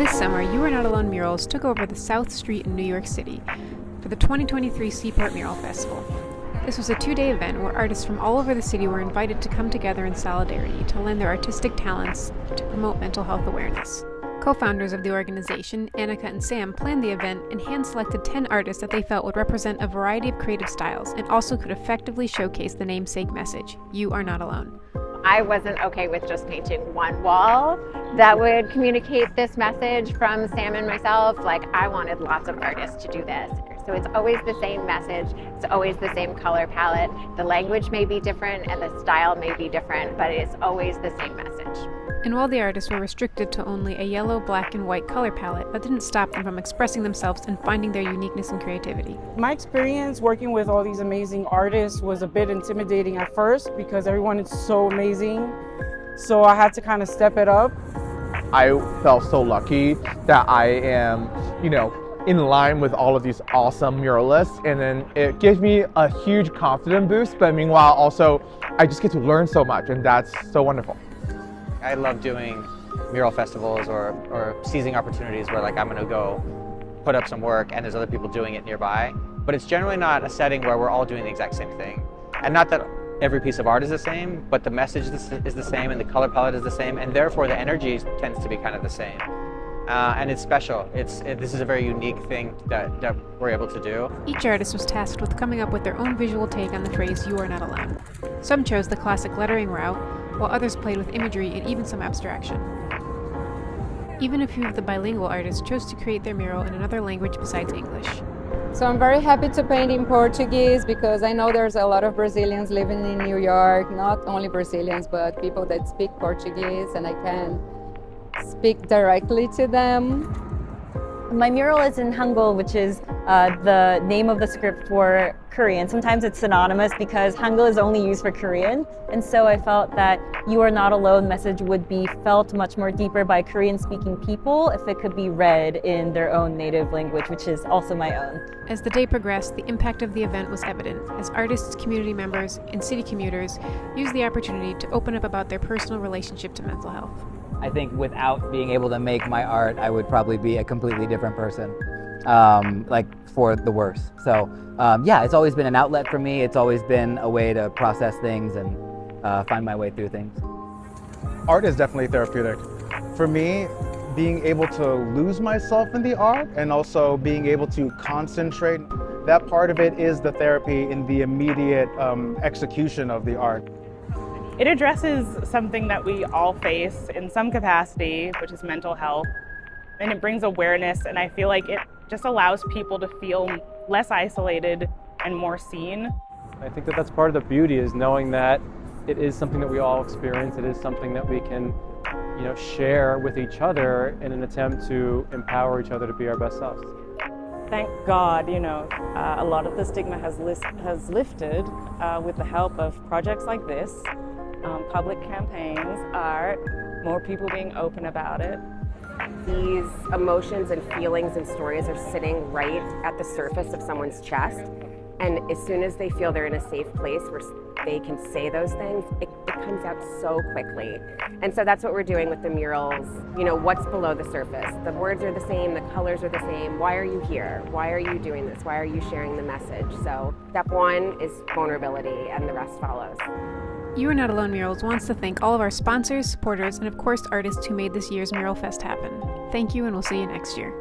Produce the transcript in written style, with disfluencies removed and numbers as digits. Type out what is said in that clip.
This summer, You Are Not Alone Murals took over the South Street in New York City for the 2023 Seaport Mural Festival. This was a two-day event where artists from all over the city were invited to come together in solidarity to lend their artistic talents to promote mental health awareness. Co-founders of the organization, Annika and Sam, planned the event and hand-selected 10 artists that they felt would represent a variety of creative styles and also could effectively showcase the namesake message, You Are Not Alone. I wasn't okay with just painting one wall that would communicate this message from Sam and myself. Like, I wanted lots of artists to do this. So it's always the same message, it's always the same color palette. The language may be different and the style may be different, but it's always the same message. And while the artists were restricted to only a yellow, black, and white color palette, that didn't stop them from expressing themselves and finding their uniqueness and creativity. My experience working with all these amazing artists was a bit intimidating at first because everyone is so amazing. So I had to kind of step it up. I felt so lucky that I am, in line with all of these awesome muralists, and then it gives me a huge confidence boost, but meanwhile also I just get to learn so much, and that's so wonderful. I love doing mural festivals or seizing opportunities where I'm going to go put up some work and there's other people doing it nearby. But it's generally not a setting where we're all doing the exact same thing. And not that every piece of art is the same, but the message is the same and the color palette is the same, and therefore the energy tends to be kind of the same. And it's special. This is a very unique thing that we're able to do. Each artist was tasked with coming up with their own visual take on the phrase, You Are Not Alone. Some chose the classic lettering route, while others played with imagery and even some abstraction. Even a few of the bilingual artists chose to create their mural in another language besides English. So I'm very happy to paint in Portuguese because I know there's a lot of Brazilians living in New York, not only Brazilians, but people that speak Portuguese, and I can speak directly to them. My mural is in Hangul, which is the name of the script for Korean. Sometimes it's synonymous because Hangul is only used for Korean. And so I felt that You Are Not Alone message would be felt much more deeper by Korean-speaking people if it could be read in their own native language, which is also my own. As the day progressed, the impact of the event was evident as artists, community members, and city commuters used the opportunity to open up about their personal relationship to mental health. I think without being able to make my art, I would probably be a completely different person, for the worse. So yeah, it's always been an outlet for me. It's always been a way to process things and find my way through things. Art is definitely therapeutic. For me, being able to lose myself in the art and also being able to concentrate, that part of it is the therapy in the immediate execution of the art. It addresses something that we all face in some capacity, which is mental health, and it brings awareness, and I feel like it just allows people to feel less isolated and more seen. I think that that's part of the beauty, is knowing that it is something that we all experience. It is something that we can, share with each other in an attempt to empower each other to be our best selves. Thank God, a lot of the stigma has lifted with the help of projects like this. Public campaigns, art, more people being open about it. These emotions and feelings and stories are sitting right at the surface of someone's chest. And as soon as they feel they're in a safe place where they can say those things, it comes out so quickly. And so that's what we're doing with the murals. What's below the surface? The words are the same, the colors are the same. Why are you here? Why are you doing this? Why are you sharing the message? So step one is vulnerability, and the rest follows. You Are Not Alone Murals wants to thank all of our sponsors, supporters, and of course artists who made this year's Mural Fest happen. Thank you, and we'll see you next year.